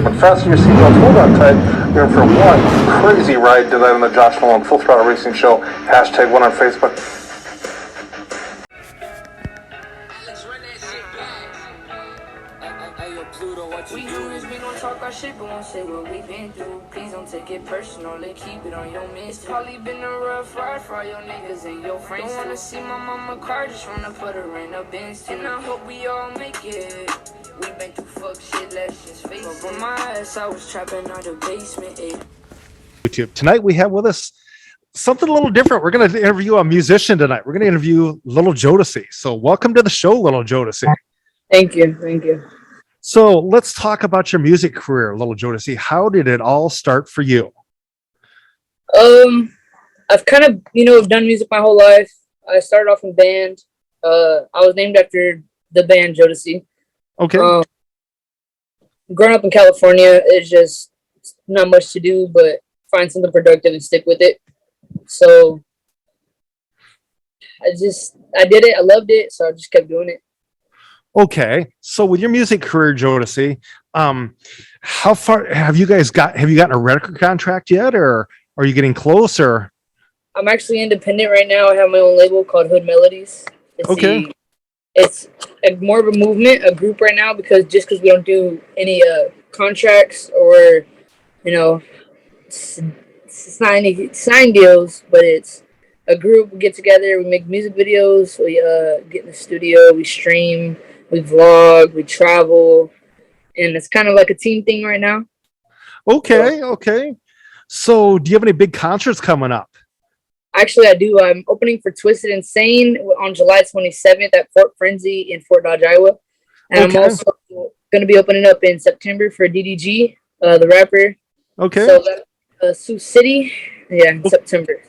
Fasten your seatbelts, hold on tight. You're in for one crazy ride tonight on the Josh Nolan Full Throttle Racing Show. Hashtag one on Facebook. We humans, we gon' talk our shit, but won't say what we've been through. Please don't take it personal, let keep it on your midst. Probably been a rough ride for all your niggas and your friends. Don't wanna see my mama cry, just wanna put her in a Benz. And I hope we all make it. We been through fuck shit, let's just face it. But my ass, I was trapping out the basement, YouTube. Tonight we have with us something a little different. We're going to interview a musician tonight. We're going to interview Little Jodeci. So welcome to the show, Little Jodeci. Thank you. So let's talk about your music career, Little Jodeci. How did it all start for you? I've kind of, done music my whole life. I started off in band. I was named after the band Jodeci. Okay. Growing up in California, it's just not much to do, but find something productive and stick with it. So I did it. I loved it. So I just kept doing it. Okay. So with your music career, Jodeci, how far have you gotten a record contract yet, or are you getting closer? I'm actually independent right now. I have my own label called Hood Melodies. It's more of a movement, a group right now, because we don't do any contracts or, it's not any sign deals, but it's a group. We get together, we make music videos, we get in the studio, we stream, we vlog, we travel, and it's kind of like a team thing right now. Okay. So do you have any big concerts coming up? Actually, I do. I'm opening for Twisted Insane on July 27th at Fort Frenzy in Fort Dodge, Iowa. And I'm also going to be opening up in September for DDG, the rapper. Okay. So that's Sioux City, in September.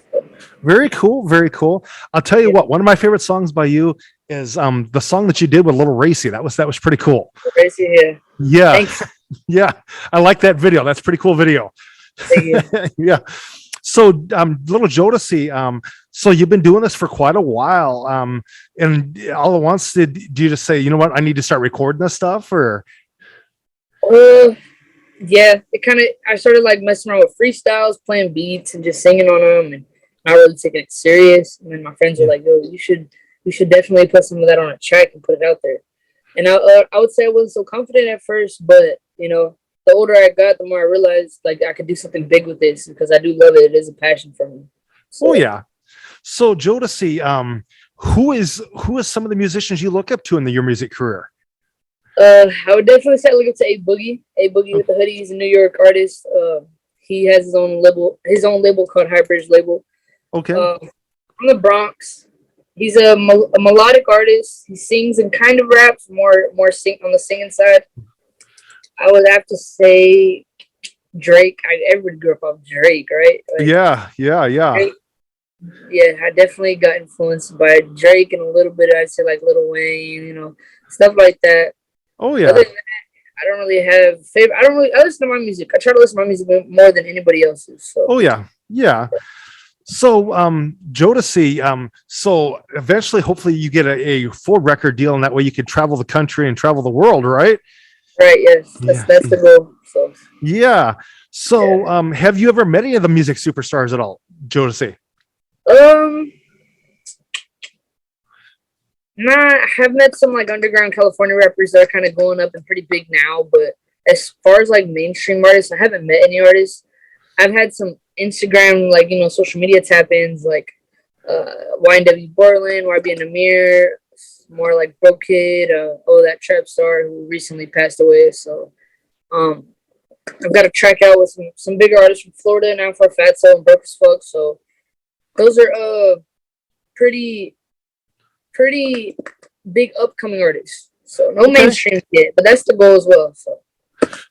Very cool. I'll tell you what, one of my favorite songs by you is the song that you did with Little Racy. That was pretty cool. Racy, yeah. Thanks. Yeah, I like that video. That's a pretty cool video. Thank you. Yeah. So, Little Jodeci, so you've been doing this for quite a while. And all at once, did you just say, you know what, I need to start recording this stuff, or? Yeah, I started like messing around with freestyles, playing beats and just singing on them and not really taking it serious. And then my friends were like, yo, you should definitely put some of that on a track and put it out there. And I would say I wasn't so confident at first, but, the older I got, the more I realized like I could do something big with this because I do love it. It is a passion for me. So. Oh yeah. So Jodeci, who is some of the musicians you look up to in your music career? I would definitely say look up to A Boogie. A Boogie with the Hoodie. He's a New York artist. He has his own label called High Bridge Label. Okay. From the Bronx. He's a melodic artist. He sings and kind of raps, more sing on the singing side. I would have to say Drake. Everybody grew up off Drake, right? Like, yeah. Drake, I definitely got influenced by Drake and a little bit, I'd say like Lil Wayne, stuff like that. Oh yeah. Other than that, I don't really have favorite. I listen to my music. I try to listen to my music more than anybody else's. So. Oh yeah. So, Jodeci, so eventually, hopefully you get a full record deal, and that way you can travel the country and travel the world, right? Right. Yes. That's the goal. So. Yeah. So, have you ever met any of the music superstars at all, Jodeci? Nah, I have met some like underground California rappers that are kind of going up and pretty big now, but as far as like mainstream artists, I haven't met any artists. I've had some Instagram, like, social media tap-ins, like YNW Borland, YB and Amir, more like Bro Kid, that trap star who recently passed away. So I've got a track out with some bigger artists from Florida now for Fatso and Broke as Fuck. So those are pretty big upcoming artists. So no mainstream yet, but that's the goal as well.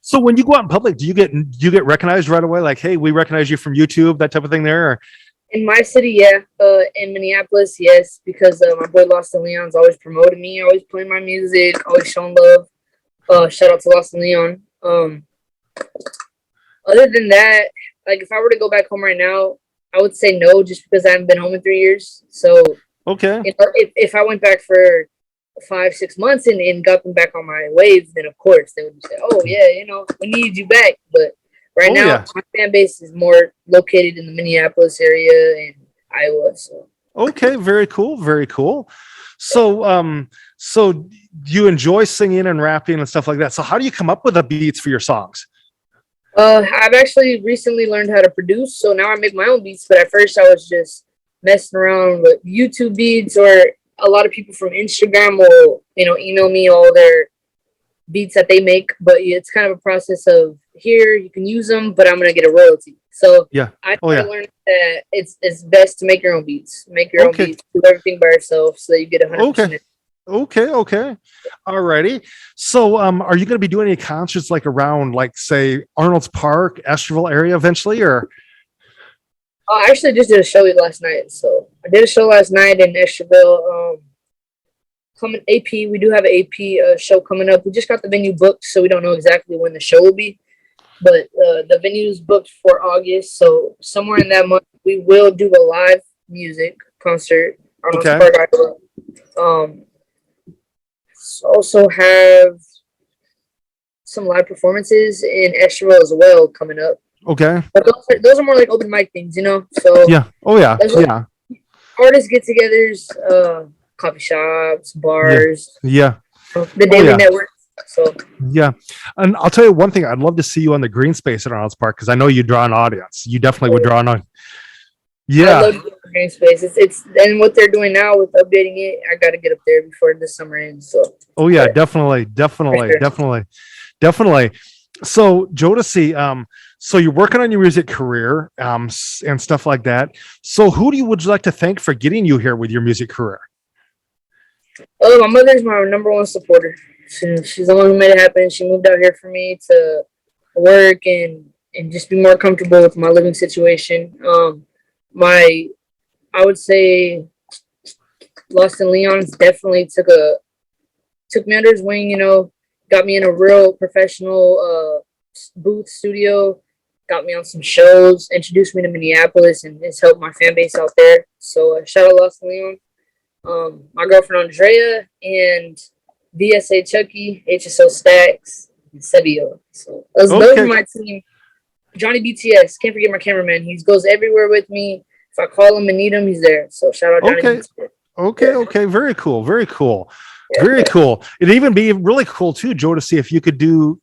So when you go out in public, do you get recognized right away? Like, hey, we recognize you from YouTube, that type of thing there? Or? In my city, yeah. In Minneapolis, yes, because my boy Lost and Leon's always promoted me, always playing my music, always showing love. Shout out to Lost and Leon. Other than that, like if I were to go back home right now, I would say no, just because I haven't been home in 3 years. So okay, if I went back for 5-6 months and got them back on my wave, then of course they would say, oh yeah, we need you back. But right now my fan base is more located in the Minneapolis area and Iowa. So Okay, very cool, very cool. So you enjoy singing and rapping and stuff like that. So how do you come up with the beats for your songs? I've actually recently learned how to produce, so now I make my own beats. But at first I was just messing around with YouTube beats, or a lot of people from Instagram will email me all their beats that they make. But it's kind of a process of, here you can use them, but I'm gonna get a royalty. So I learned that it's best to make your own beats, make your own beats, do everything by yourself, so that you get 100%. Okay. Alrighty. So are you going to be doing any concerts like around, like, say, Arnold's Park, Esterville area eventually, or? I actually just did a show last night. So I did a show last night in Esterville. Coming AP, we do have an AP show coming up. We just got the venue booked, so we don't know exactly when the show will be. But the venue is booked for August, so somewhere in that month we will do a live music concert. Arnold's Park, Iowa. Also have some live performances in Esterville as well coming up. Okay. But those are more like open mic things, So yeah. Yeah. Artist get-togethers, coffee shops, bars. Yeah. The daily network. So yeah, and I'll tell you one thing. I'd love to see you on the green space at Arnold's Park, because I know you draw an audience. You definitely would draw an audience. Yeah, I love the green space. It's and what they're doing now with updating it. I got to get up there before the summer ends. So definitely. So Jodeci, so you're working on your music career, and stuff like that. So who would you like to thank for getting you here with your music career? My mother's my number one supporter. She's the one who made it happen. She moved out here for me to work and just be more comfortable with my living situation. I would say Lost in Leon's definitely took me under his wing, got me in a real professional booth studio, got me on some shows, introduced me to Minneapolis, and it's helped my fan base out there. So shout out Lost in Leon. My girlfriend Andrea, and VSA Chucky, HSO Stacks, and Sebio. So those are my team. Johnny BTS, can't forget my cameraman. He goes everywhere with me. If I call him and need him, he's there. So shout out Johnny BTS. Okay. Very cool. Very cool. It'd even be really cool too, Joe, to see if you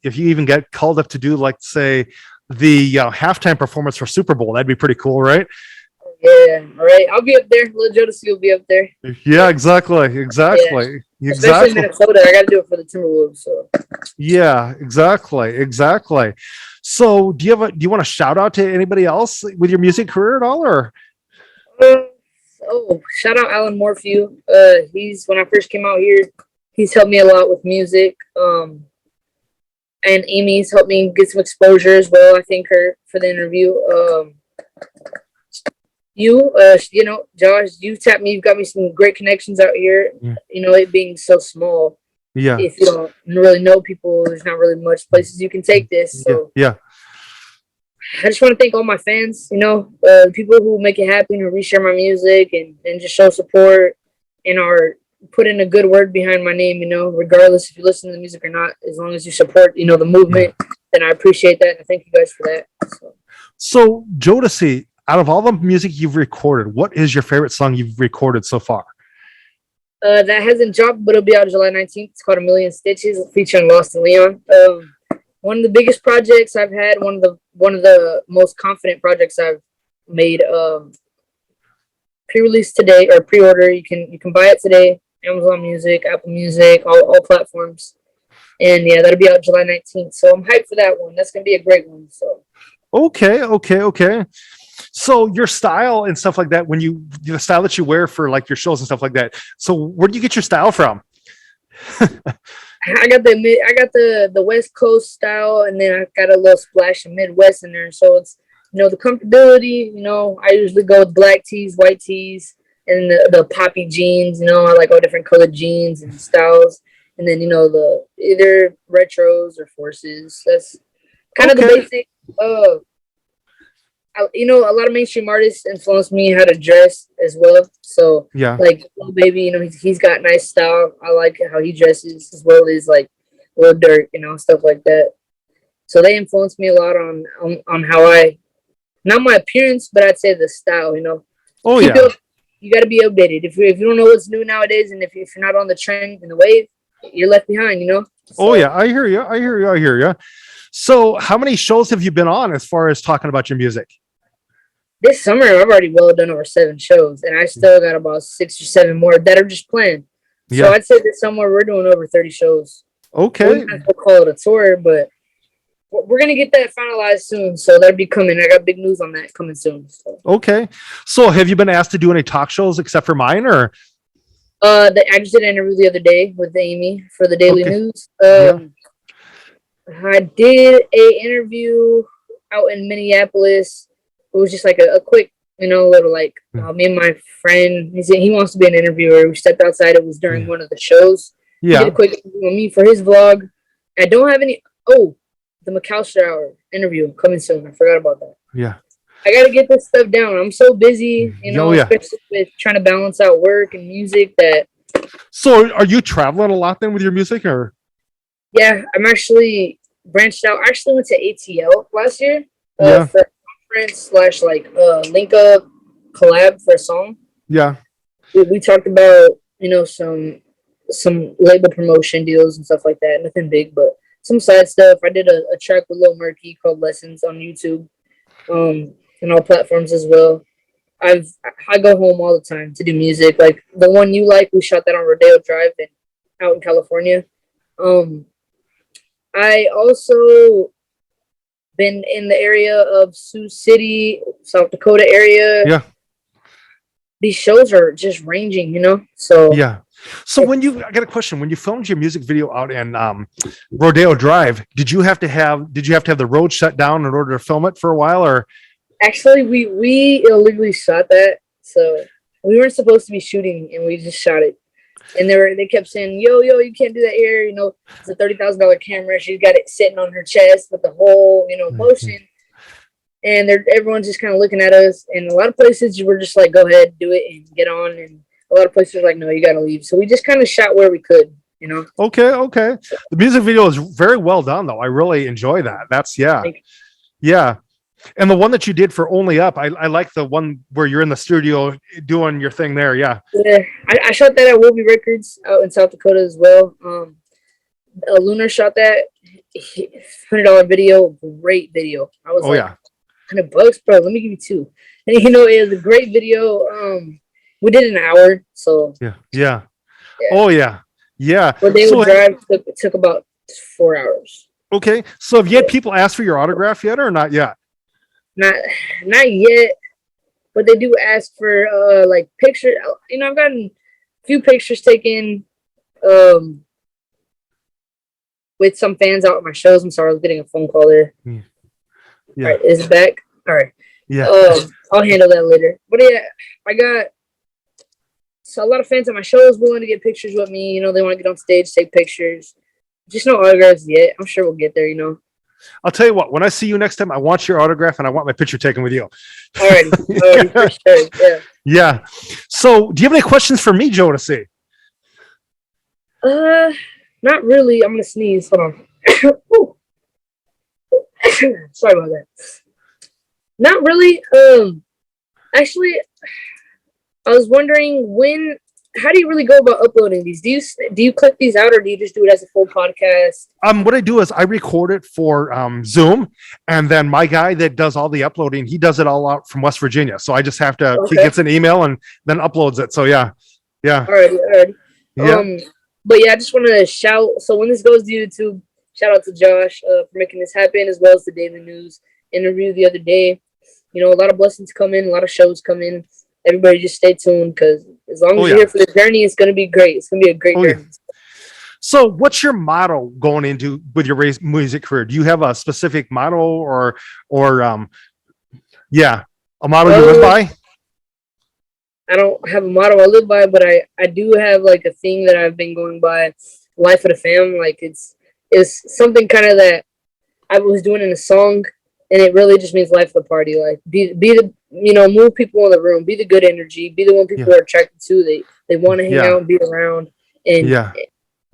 even get called up to do, like, say, the halftime performance for Super Bowl. That'd be pretty cool, right? Yeah, all right. I'll be up there. Little Jodeci will be up there. Yeah, exactly. Especially in Minnesota, I got to do it for the Timberwolves. So. Yeah, exactly. So, do you want to shout out to anybody else with your music career at all, or? Shout out Alan Morphew. When I first came out here, he's helped me a lot with music. And Amy's helped me get some exposure as well. I thank her for the interview. Josh, you tapped me. You've got me some great connections out here. Yeah. It being so small. Yeah. If you don't really know people, there's not really much places you can take this. So yeah. I just want to thank all my fans, people who make it happen, who reshare my music and just show support and are putting a good word behind my name, regardless if you listen to the music or not, as long as you support, the movement, then I appreciate that. And I thank you guys for that. So Jodeci, out of all the music you've recorded, what is your favorite song you've recorded so far? That hasn't dropped, but it'll be out July 19th. It's called A Million Stitches, featuring Lost in Leon. One of the biggest projects I've had, one of the most confident projects I've made. Pre-release today, or pre-order. You can buy it today. Amazon Music, Apple Music, all platforms. And yeah, that'll be out July 19th. So I'm hyped for that one. That's gonna be a great one. So okay. So your style and stuff like that, the style that you wear for like your shows and stuff like that. So where do you get your style from? I got the West Coast style, and then I got a little splash of Midwest in there. So it's the comfortability. I usually go with black tees, white tees, and the poppy jeans. I like all different colored jeans and styles. And then the either retros or forces. That's kind of the basic. A lot of mainstream artists influenced me how to dress as well. So Yeah. like Lil Baby, you know, he's got nice style. I like how he dresses, as well as like Lil Durk, you know, stuff like that. So they influenced me a lot on how I, not my appearance, but I'd say the style. You know, Oh keep yeah. it. You got to be updated. If you don't know what's new nowadays, and if you're not on the trend and the wave, you're left behind. You know. Oh So, yeah. I hear you. I hear you. I hear you. So how many shows have you been on as far as talking about your music? this summer, I've already well done over 7 shows, and I still got about 6 or 7 more that are just planned. So Yeah. I'd say this summer we're doing over 30 shows. We Okay. might as well call it a tour, but we're gonna get that finalized soon. So that'll be coming. I got big news on that coming soon. So. Okay. So have you been asked to do any talk shows except for mine or? I just did an interview the other day with Amy for the Daily Okay. News. Yeah. I did a interview out in Minneapolis. It was just like a quick, you know, little like me and my friend. He wants to be an interviewer. We stepped outside. It was during one of the shows. He did Yeah. a quick interview with me for his vlog. I don't have any. Oh, the McAllister Hour interview coming soon. I forgot about that. Yeah. I gotta get this stuff down. I'm so busy, you know, Oh, yeah. especially with trying to balance out work and music. That So are you traveling a lot then with your music or? yeah, I'm actually branched out. I actually went to ATL last year Yeah. for a conference slash like link up collab for a song. Yeah. We talked about, you know, some label promotion deals and stuff like that. Nothing big, but some side stuff. I did a track with Lil Murky called Lessons on YouTube, and all platforms as well. I go home all the time to do music. Like the one you like, we shot that on Rodeo Drive and out in California. I also been in the area of Sioux City, South Dakota area. Yeah. These shows are just ranging, you know. So Yeah. So I got a question. When you filmed your music video out in Rodeo Drive, did you have to have the road shut down in order to film it for a while or? actually, we illegally shot that. So we weren't supposed to be shooting, and we just shot it. And they kept saying, "Yo, you can't do that here." You know, it's a $30,000 camera. She's got it sitting on her chest with the whole, you know, motion. And everyone's just kind of looking at us. And a lot of places we're just like, "Go ahead, do it, and get on." And a lot of places are like, "No, you got to leave." So we just kind of shot where we could, you know. Okay. The music video is very well done though. I really enjoy that. That's yeah. And the one that you did for Only Up, I like the one where you're in the studio doing your thing there. Yeah. Yeah, I shot that at Wolby Records out in South Dakota as well. Lunar shot that $100 video, great video. I was $100, bro. Let me give you two. And you know, it was a great video. We did an hour, so yeah. Oh yeah. But they would drive took about 4 hours. Okay, so have you had people ask for your autograph yet, or not yet? Not yet, but they do ask for like pictures. You know, I've gotten a few pictures taken with some fans out at my shows. I'm sorry, I was getting a phone call there. Yeah. All right, is it back? All right. Yeah. I'll handle that later. But yeah, I got a lot of fans at my shows willing to get pictures with me. You know, they want to get on stage, take pictures. Just no autographs yet. I'm sure we'll get there, you know. I'll tell you what, when I see you next time, I want your autograph and I want my picture taken with you. Alrighty, for sure. Yeah. Yeah. So do you have any questions for me, Jodeci? Not really. I'm gonna sneeze. Hold on. Sorry about that. Not really. Actually, I was wondering how do you really go about uploading these? Do you clip these out, or do you just do it as a full podcast? What I do is I record it for Zoom, and then my guy that does all the uploading, he does it all out from West Virginia. So I just have to. He gets an email and then uploads it. So yeah. Alrighty. Yeah. But yeah, I just want to shout. So when this goes to YouTube, shout out to Josh for making this happen, as well as the Daily News interview the other day. You know, a lot of blessings come in, a lot of shows come in. Everybody just stay tuned, because as long as you're here for the journey, it's going to be great. It's going to be a great journey. Yeah. So what's your motto going into with your music career? Do you have a specific motto or a motto you live by? I don't have a motto I live by, but I do have like a thing that I've been going by, life of the fam. Like it's something kind of that I was doing in a song, and it really just means life of the party. Like be move people in the room, be the good energy, be the one people are attracted to. They want to hang Yeah. out and be around, and Yeah.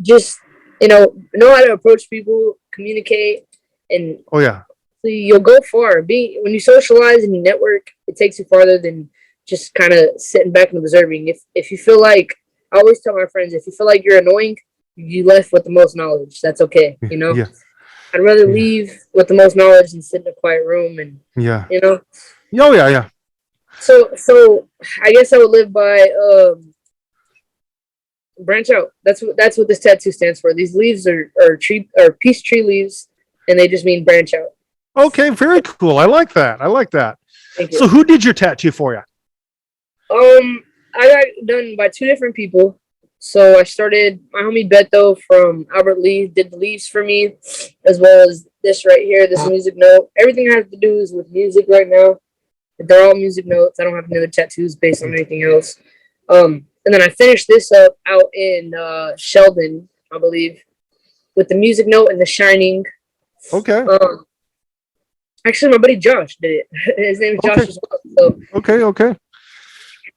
just know how to approach people, communicate, and Oh yeah. you'll go far. When you socialize and you network, it takes you farther than just kind of sitting back and observing. If you feel like, I always tell my friends, if you feel like you're annoying, you left with the most knowledge. That's okay. Yeah. I'd rather leave with the most knowledge than sit in a quiet room and Yeah. you know. Oh yeah. Yeah. So I guess I would live by branch out. That's what this tattoo stands for. These leaves are peace tree leaves, and they just mean branch out. Okay. Very cool. I like that. Thank you. So who did your tattoo for you? I got done by two different people. So I started, my homie Beto from Albert Lee did the leaves for me, as well as this right here, this music note. Everything I have to do is with music right now. They're all music notes. I don't have any other tattoos based on anything else. And then I finished this up out in Sheldon, I believe, with the music note and the shining. Okay. Actually, my buddy Josh did it. His name is Josh as well. So Okay.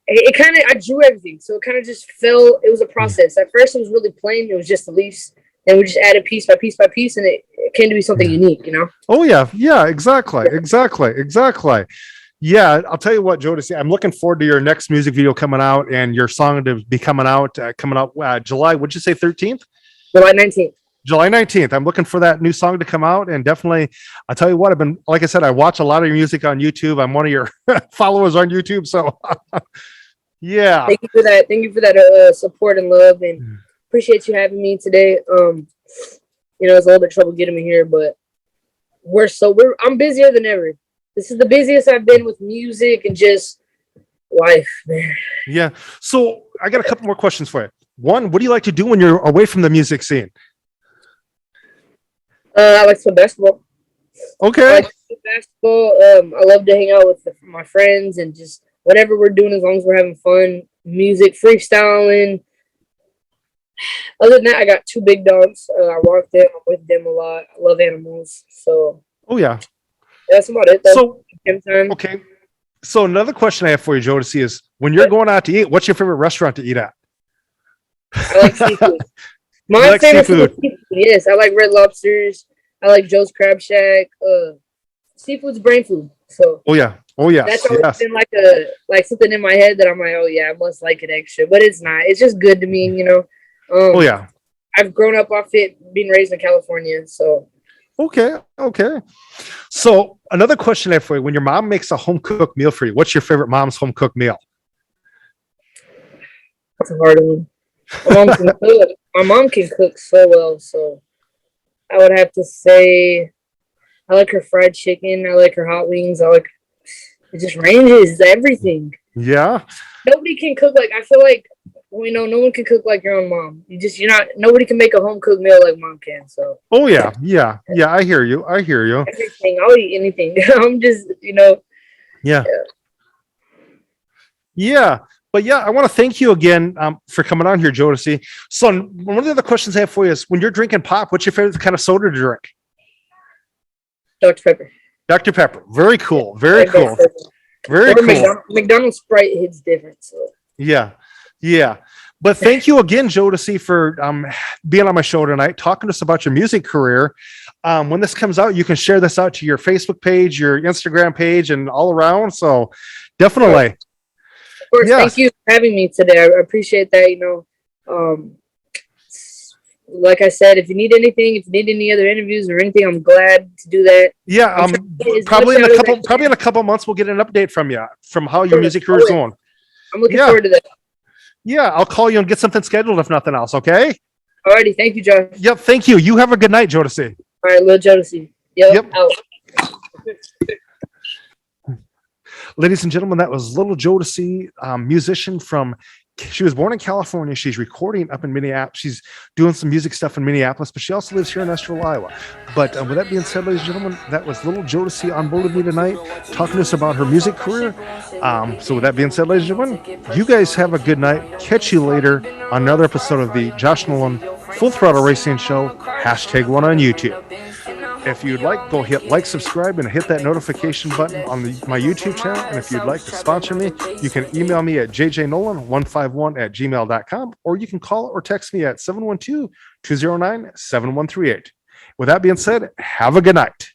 it kind of, I drew everything, so it kind of just fell. It was a process. At first, it was really plain. It was just the leaves. Then we just added piece by piece by piece, and it came to be something unique, Oh yeah. Exactly. Yeah, I'll tell you what, Jodeci, I'm looking forward to your next music video coming out and your song to be coming out July. Would you say 13th? July 19th. July 19th. I'm looking for that new song to come out, and definitely, I'll tell you what, like I said, I watch a lot of your music on YouTube. I'm one of your followers on YouTube, so yeah. Thank you for that. Thank you for that support and love, and appreciate you having me today. It's a little bit trouble getting me here, but I'm busier than ever. This is the busiest I've been with music and just life, man. Yeah. So I got a couple more questions for you. One, what do you like to do when you're away from the music scene? I like to play basketball. Okay. I like to play basketball. I love to hang out with my friends and just whatever we're doing, as long as we're having fun. Music, freestyling. Other than that, I got two big dogs. I walk them. I'm with them a lot. I love animals. So. Oh yeah. That's about it. So okay. So another question I have for you, Jodeci, is when you're going out to eat, what's your favorite restaurant to eat at? I like seafood. My favorite seafood. Yes, I like Red Lobsters. I like Joe's Crab Shack. Seafood's brain food. So. Oh yeah. That's always been like something in my head that I'm like, oh yeah, I must like it extra, but it's not. It's just good to me, Oh yeah. I've grown up off it, being raised in California, so. Okay. So another question I have for you: when your mom makes a home cooked meal for you, what's your favorite mom's home cooked meal? That's a hard one. My mom can cook so well, so I would have to say I like her fried chicken. I like her hot wings. It just ranges everything. Yeah. Nobody can cook I feel like no one can cook like your own mom. Nobody can make a home cooked meal like mom can. So. Oh yeah. I hear you. Everything. I'll eat anything. I'm just Yeah. But yeah, I want to thank you again for coming on here, Jodeci. So one of the other questions I have for you is, when you're drinking pop, what's your favorite kind of soda to drink? Dr. Pepper. Dr. Pepper. Very cool. Very cool. McDonald's Sprite hits different. So. Yeah. But thank you again, Jodeci, for being on my show tonight, talking to us about your music career. When this comes out, you can share this out to your Facebook page, your Instagram page, and all around. So definitely. Of course, Thank you for having me today. I appreciate that. Like I said, if you need anything, if you need any other interviews or anything, I'm glad to do that. Yeah, probably in a couple months, we'll get an update from you from how your music career is going. I'm looking forward to that. Yeah, I'll call you and get something scheduled if nothing else. Okay. Alrighty, thank you, Josh. Yep, thank you. You have a good night, Jodeci. All right, little Jodeci. Yep. Out. Ladies and gentlemen, that was little Jodeci, musician she was born in California. She's recording up in Minneapolis. She's doing some music stuff in Minneapolis, but she also lives here in Estherville, Iowa. But with that being said, ladies and gentlemen, that was little Jodeci on board with me tonight, talking to us about her music career. So with that being said, ladies and gentlemen, you guys have a good night. Catch you later on another episode of the Josh Nolan Full Throttle Racing Show, #1 on YouTube. If you'd like, go hit like, subscribe, and hit that notification button on my YouTube channel. And if you'd like to sponsor me, you can email me at jjnolan151@gmail.com, or you can call or text me at 712-209-7138. With that being said, have a good night.